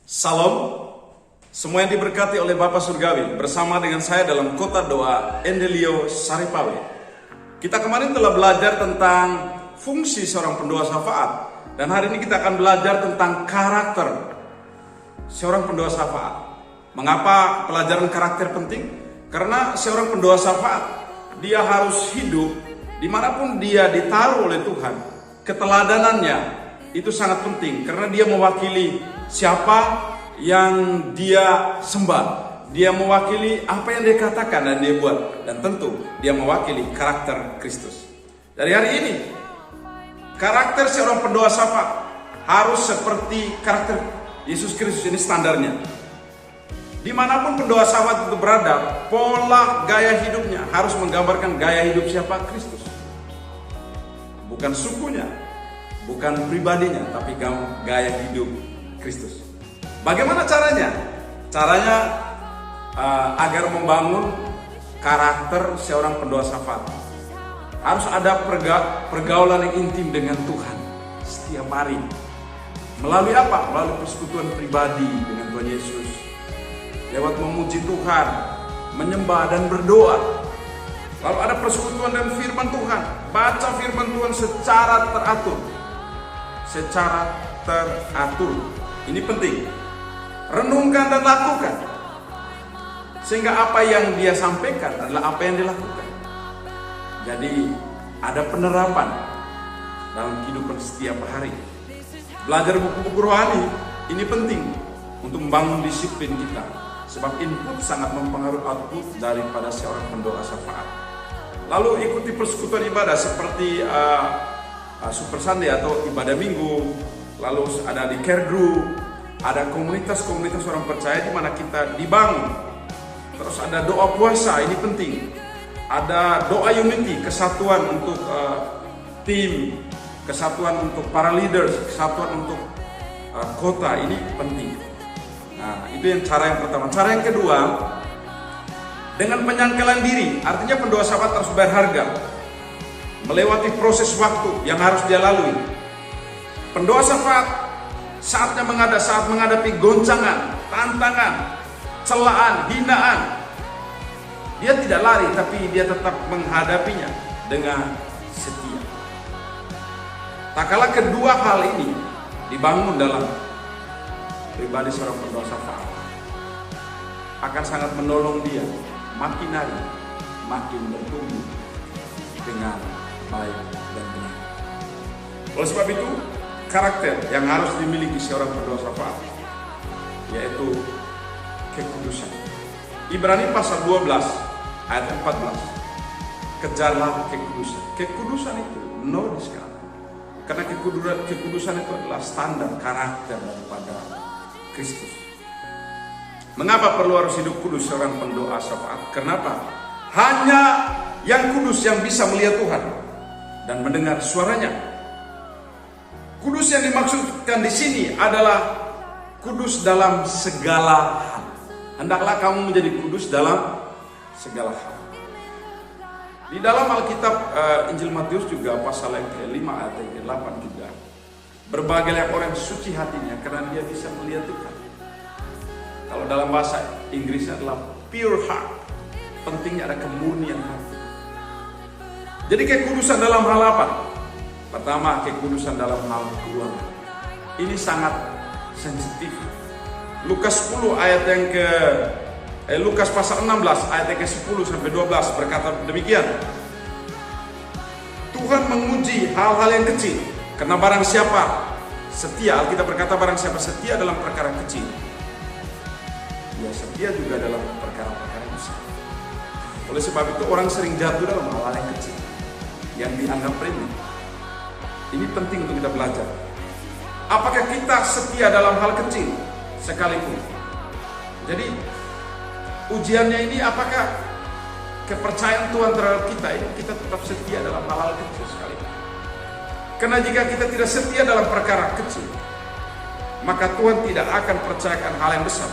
Salam, semua yang diberkati oleh Bapa Surgawi bersama dengan saya dalam Kota Doa Endelio Saripawe. Kita kemarin telah belajar tentang fungsi seorang pendoa syafaat, dan hari ini kita akan belajar tentang karakter seorang pendoa syafaat. Mengapa pelajaran karakter penting? Karena seorang pendoa syafaat, dia harus hidup dimanapun dia ditaruh oleh Tuhan. Keteladanannya itu sangat penting karena dia mewakili siapa yang dia sembah. Dia mewakili apa yang dia katakan dan dia buat. Dan tentu dia mewakili karakter Kristus. Dari hari ini, karakter seorang pendoa syafaat harus seperti karakter Yesus Kristus. Ini standarnya. Dimanapun pendoa syafaat itu berada, pola gaya hidupnya harus menggambarkan gaya hidup siapa? Kristus. Bukan sukunya, bukan pribadinya, tapi gaya hidup Kristus. Bagaimana caranya? Caranya agar membangun karakter seorang pendoa syafaat, harus ada pergaulan yang intim dengan Tuhan setiap hari. Melalui apa? Melalui persekutuan pribadi dengan Tuhan Yesus. Lewat memuji Tuhan, menyembah dan berdoa. Lalu ada persekutuan dan firman Tuhan. Baca firman Tuhan secara teratur. Ini penting. Renungkan dan lakukan. Sehingga apa yang dia sampaikan adalah apa yang dilakukan. Jadi ada penerapan dalam kehidupan setiap hari. Belajar buku-buku rohani ini penting untuk membangun disiplin kita. Sebab input sangat mempengaruhi output daripada seorang pendoa syafaat. Lalu ikuti persekutuan ibadah seperti Super Sunday atau ibadah minggu. Lalu ada di care group, ada komunitas-komunitas orang percaya di mana kita dibangun. Terus ada doa puasa, ini penting. Ada doa unity, kesatuan untuk tim, kesatuan untuk para leaders, kesatuan untuk kota, ini penting. Nah, itu yang cara yang pertama. Cara yang kedua, dengan penyangkalan diri, artinya pendoa syafaat harus berharga, melewati proses waktu yang harus dia lalui. Pendoa syafaat saat menghadapi goncangan, tantangan, celaan, hinaan, dia tidak lari, tapi dia tetap menghadapinya dengan setia. Tak kala kedua hal ini dibangun dalam pribadi seorang pendoa syafaat, akan sangat menolong dia makin hari makin bertumbuh dengan baik dan benar. Oleh sebab itu, karakter yang harus dimiliki seorang pendoa syafaat yaitu kekudusan. Ibrani pasal 12 ayat 14. Kejarlah kekudusan. Kekudusan itu nonis sekali. Karena kekudusan itu adalah standar karakter daripada Kristus. Mengapa perlu harus hidup kudus seorang pendoa syafaat? Kenapa? Hanya yang kudus yang bisa melihat Tuhan dan mendengar suaranya. Kudus yang dimaksudkan di sini adalah kudus dalam segala hal. Hendaklah kamu menjadi kudus dalam segala hal. Di dalam Alkitab Injil Matius juga pasal yang ke-5 ayat yang ke-8 juga. Berbahagialah orang suci hatinya karena dia bisa melihat Tuhan. Kalau dalam bahasa Inggrisnya adalah pure heart. Pentingnya ada kemurnian hati. Jadi kekudusan dalam hal apa? Pertama, kekudusan dalam hal keuangan. Ini sangat sensitif. Lukas 10 ayat yang ke Lukas pasal 16 ayat yang ke-10 sampai 12 berkata demikian. Tuhan menguji hal-hal yang kecil. Karena barang siapa setia, Alkitab berkata barang siapa setia dalam perkara kecil, dia setia juga dalam perkara-perkara besar. Oleh sebab itu orang sering jatuh dalam hal-hal yang kecil yang dianggap remeh. Ini penting untuk kita belajar. Apakah kita setia dalam hal kecil sekalipun? Jadi ujiannya ini apakah kepercayaan Tuhan terhadap kita ini kita tetap setia dalam hal-hal kecil sekalipun? Karena jika kita tidak setia dalam perkara kecil, maka Tuhan tidak akan percayakan hal yang besar.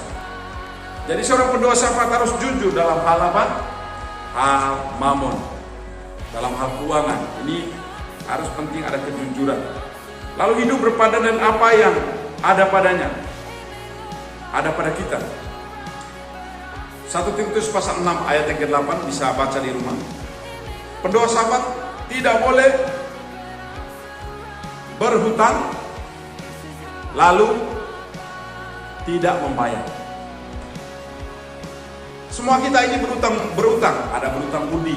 Jadi seorang pendoa syafaat harus jujur dalam hal apa? Hal mamon, dalam hal keuangan. Ini harus penting ada kejujuran. Lalu hidup berpadan dengan apa yang ada padanya. ada pada kita. 1 Timotius pasal 6 ayat yang ke-8 bisa baca di rumah. Pendoa sahabat tidak boleh berhutang lalu tidak membayar. Semua kita ini berutang, ada berutang budi.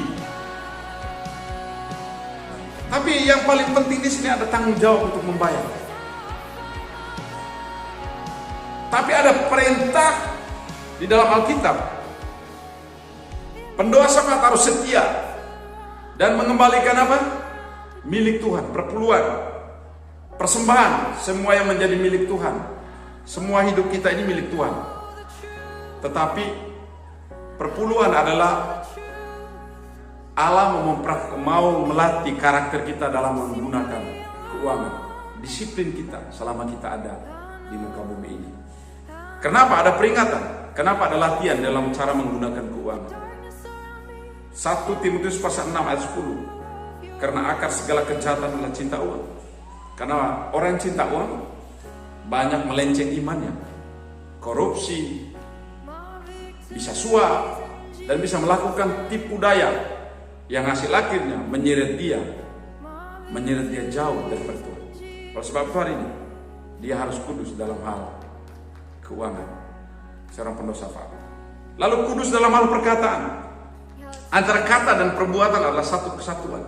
Tapi yang paling penting di sini ada tanggung jawab untuk membayar. Tapi ada perintah di dalam Alkitab. Pendoa sahabat harus setia dan mengembalikan apa? Milik Tuhan, perpuluhan, persembahan, semua yang menjadi milik Tuhan. Semua hidup kita ini milik Tuhan. Tetapi perpuluhan adalah Allah mau melatih karakter kita dalam menggunakan keuangan, disiplin kita selama kita ada di muka bumi ini. Kenapa ada peringatan? Kenapa ada latihan dalam cara menggunakan keuangan? 1 Timotius pasal 6 ayat 10. Karena akar segala kejahatan adalah cinta uang. Karena orang yang cinta uang banyak melenceng imannya, korupsi, bisa suap, dan bisa melakukan tipu daya yang hasil akhirnya menyeret dia jauh dari Tuhan. Oleh sebab itu hari ini dia harus kudus dalam hal keuangan, seorang pendoa sahabat. Lalu kudus dalam hal perkataan. Antara kata dan perbuatan adalah satu kesatuan.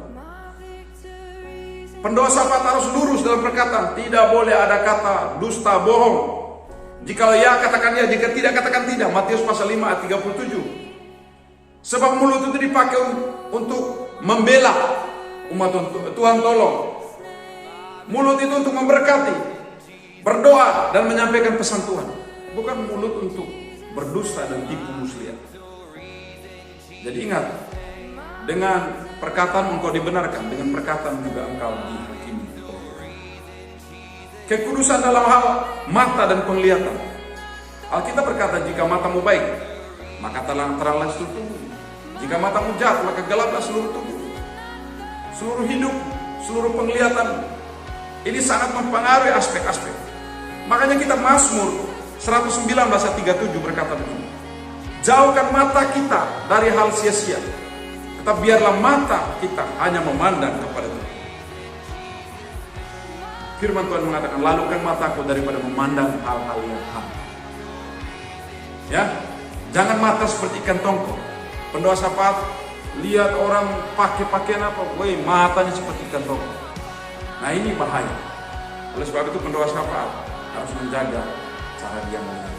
Pendoa sahabat harus lurus dalam perkataan. Tidak boleh ada kata dusta, bohong. Jika ya katakan ya, jika tidak katakan tidak. Matius pasal 5 ayat 37. Sebab mulut itu dipakai untuk membela umat Tuhan, tolong. Mulut itu untuk memberkati, berdoa dan menyampaikan pesan Tuhan. Bukan mulut untuk berdusta dan tipu muslihat. Jadi ingat, dengan perkataan engkau dibenarkan, dengan perkataan juga engkau dihakimi. Kekudusan dalam hal mata dan penglihatan. Alkitab berkata, jika matamu baik, maka teranglah seluruh tubuh. Jika matamu jahat, maka gelaplah seluruh tubuh. Seluruh hidup, seluruh penglihatan. Ini sangat mempengaruhi aspek-aspek. Makanya kita Mazmur 119 ayat 37 berkata begini. Jauhkan mata kita dari hal sia-sia. Tetap biarlah mata kita hanya memandang kepada Tuhan. Firman Tuhan mengatakan, lalukan mataku daripada memandang hal-hal yang hampa. Ya, jangan mata seperti ikan tongkol. Pendoa sahabat lihat orang pakai pakaian apa, woi matanya seperti ikan tongkol. Nah ini bahaya. Oleh sebab itu pendoa sahabat harus menjaga cara dia melihat.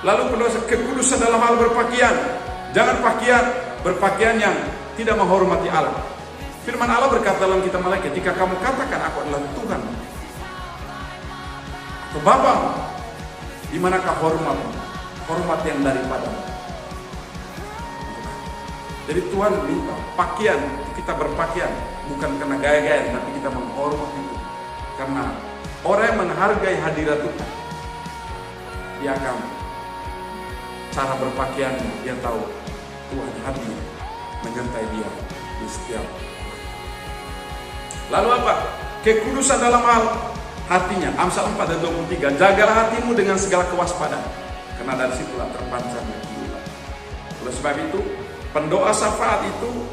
Lalu pendoa kekudusan dalam hal berpakaian. Jangan berpakaian yang tidak menghormati Allah. Firman Allah berkata dalam kitab Malaikat, jika kamu katakan aku adalah Tuhan atau Bapa, di manakah hormat yang daripada? Jadi Tuhan minta pakaian, kita berpakaian bukan karena gaya-gaya, tapi kita menghormati itu. Karena orang yang menghargai hadirat Tuhan, dia akan cara berpakaian, dia tahu Tuhan hadir menyertai dia di setiap. Lalu apa? Kekudusan dalam hal hatinya. Amsal 4 dan 23. Jagalah hatimu dengan segala kewaspadaan, karena dari situlah terpancarnya kehidupan. Oleh sebab itu, pendoa syafaat itu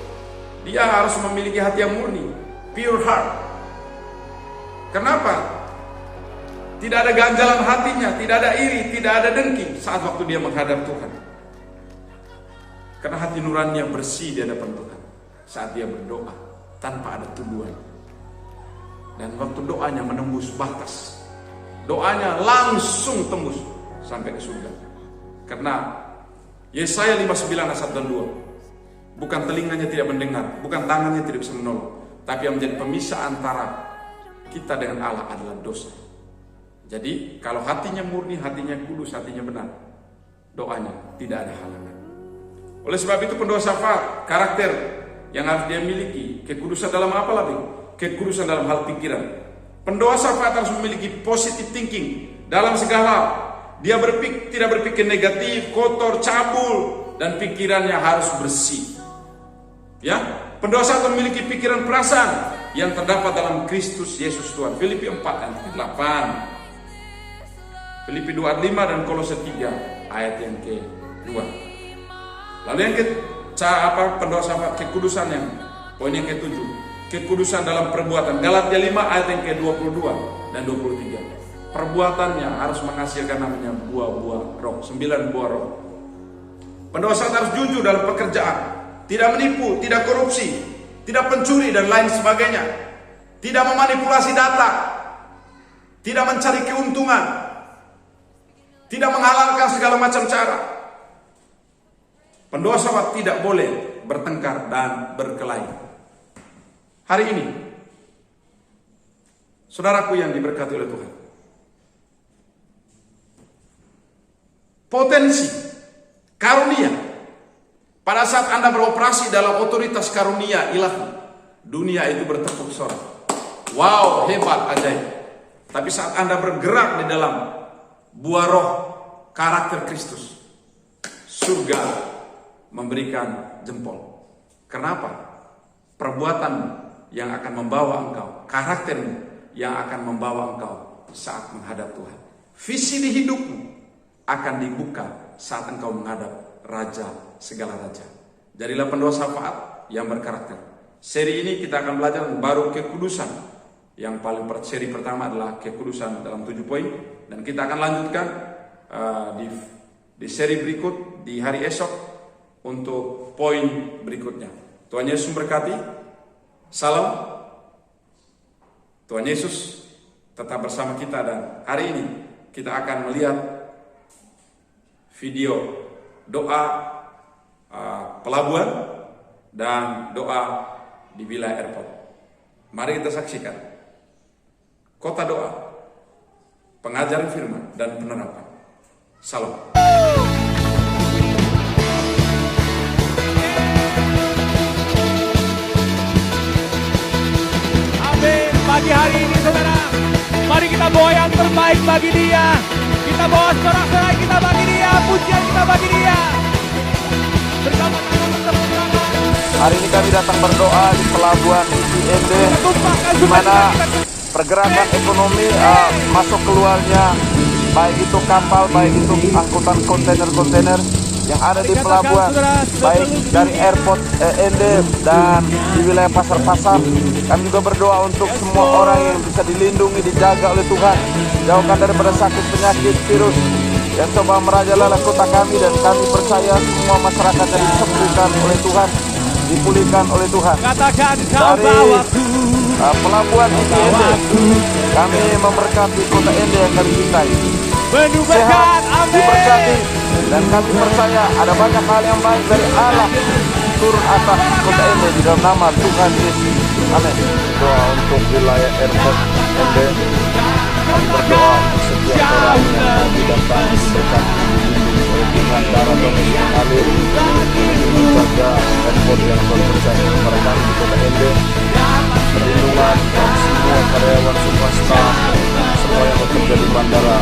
dia harus memiliki hati yang murni, pure heart. Kenapa? Tidak ada ganjalan hatinya, tidak ada iri, tidak ada dengki saat waktu dia menghadap Tuhan. Karena hati nuraninya bersih di hadapan Tuhan saat dia berdoa tanpa ada tuduhan. Dan waktu doanya menembus batas, doanya langsung tembus sampai ke surga. Karena Yesaya 59 ayat 1 dan 2, bukan telinganya tidak mendengar, bukan tangannya tidak bisa menolong, tapi yang menjadi pemisah antara kita dengan Allah adalah dosa. Jadi kalau hatinya murni, hatinya kudus, hatinya benar, doanya tidak ada halangan. Oleh sebab itu pendoa syafaat, karakter yang harus dia miliki, kekudusan dalam apa lagi? Kekudusan dalam hal pikiran. Pendoa syafaat harus memiliki positive thinking dalam segala hal. Dia tidak berpikir negatif, kotor, cabul, dan pikirannya harus bersih. Ya, pendoa syafaat memiliki pikiran perasaan yang terdapat dalam Kristus Yesus Tuhan. Filipi 4 ayat 8. Filipi 2 ayat 5 dan Kolose 3 ayat yang ke-2. Lalu yang pendoa syafaat kekudusan yang poin yang ke-7, kekudusan dalam perbuatan. Galatia 5 ayat yang ke-22 dan 23. Perbuatannya harus menghasilkan namanya buah-buah roh, 9 buah roh. Pendoa syafaat harus jujur dalam pekerjaan, tidak menipu, tidak korupsi, tidak pencuri dan lain sebagainya, tidak memanipulasi data, tidak mencari keuntungan, tidak menghalalkan segala macam cara. Pendoa syafaat tidak boleh bertengkar dan berkelahi. Hari ini, saudaraku yang diberkati oleh Tuhan, potensi karunia pada saat Anda beroperasi dalam otoritas karunia ilahi, dunia itu bertepuk sorak. Wow, hebat, ajaib. Tapi saat Anda bergerak di dalam buah roh karakter Kristus, surga memberikan jempol. Kenapa? Perbuatan yang akan membawa engkau, karakter yang akan membawa engkau saat menghadap Tuhan. Visi di hidupmu akan dibuka saat engkau menghadap Raja segala raja. Jadilah pendoa syafaat yang berkarakter. Seri ini kita akan belajar baru kekudusan. Yang paling seri pertama adalah kekudusan dalam 7 poin. Dan kita akan lanjutkan di seri berikut di hari esok untuk poin berikutnya. Tuhan Yesus memberkati. Salam. Tuhan Yesus tetap bersama kita, dan hari ini kita akan melihat video doa pelabuhan dan doa di wilayah airport. Mari kita saksikan kota doa, pengajaran firman dan penerapan. Salam. Amin. Pagi hari ini saudara, mari kita bawa yang terbaik bagi Dia. Kita bawa sorak-sorai kita bagi Dia, pujian kita bagi Dia. Bersama-sama bertepuk tangan. Hari ini kami datang berdoa di pelabuhan IND, di mana pergerakan ekonomi masuk keluarnya, baik itu kapal, baik itu angkutan kontainer-kontainer yang ada di pelabuhan, baik dari airport IND dan di wilayah pasar-pasar. Kami juga berdoa untuk semua orang yang bisa dilindungi, dijaga oleh Tuhan, jauhkan daripada sakit, penyakit, virus yang coba merajalela kota kami, dan kami percaya semua masyarakat yang disembuhkan oleh Tuhan, dipulihkan oleh Tuhan. Dari pelabuhan IND, kami memberkati kota IND yang kami cintai. Sehat, diberkati, dan kami percaya ada banyak hal yang baik dari Allah turun atas kota IND di dalam nama Tuhan Yesus. Amin. Doa untuk wilayah airport IND. Kami berdoa untuk setiap orang yang datang diberkati oleh Tuhan. Darah Tuhan Yesus mengalir menjaga airport yang berpercaya kepada kami di kota IND. Perlindungan bagi semua karyawan, semua staf, semua yang bekerja di bandara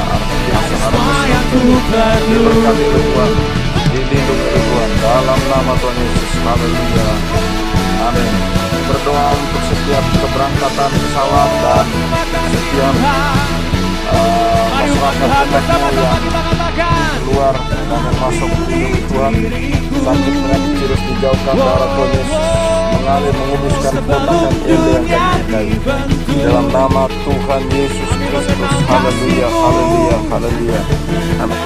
Hasan Arab diberkati oleh Tuhan, dilindungi oleh Tuhan dalam nama Tuhan Yesus. Haleluya. Amin. Berdoa untuk setiap keberangkatan pesawat dan setiap masyarakat yang keluar dan yang masuk di Tuhan. Sakit penyakit virus dijauhkan, darah Tuhan Yesus mengalir menguduskan kota dan IND yang kami cintai. Dalam nama Tuhan Yesus Kristus. Haleluya, haleluya, haleluya. Amin.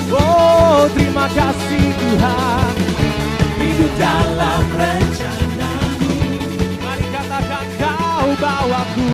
Oh, terima kasih Tuhan.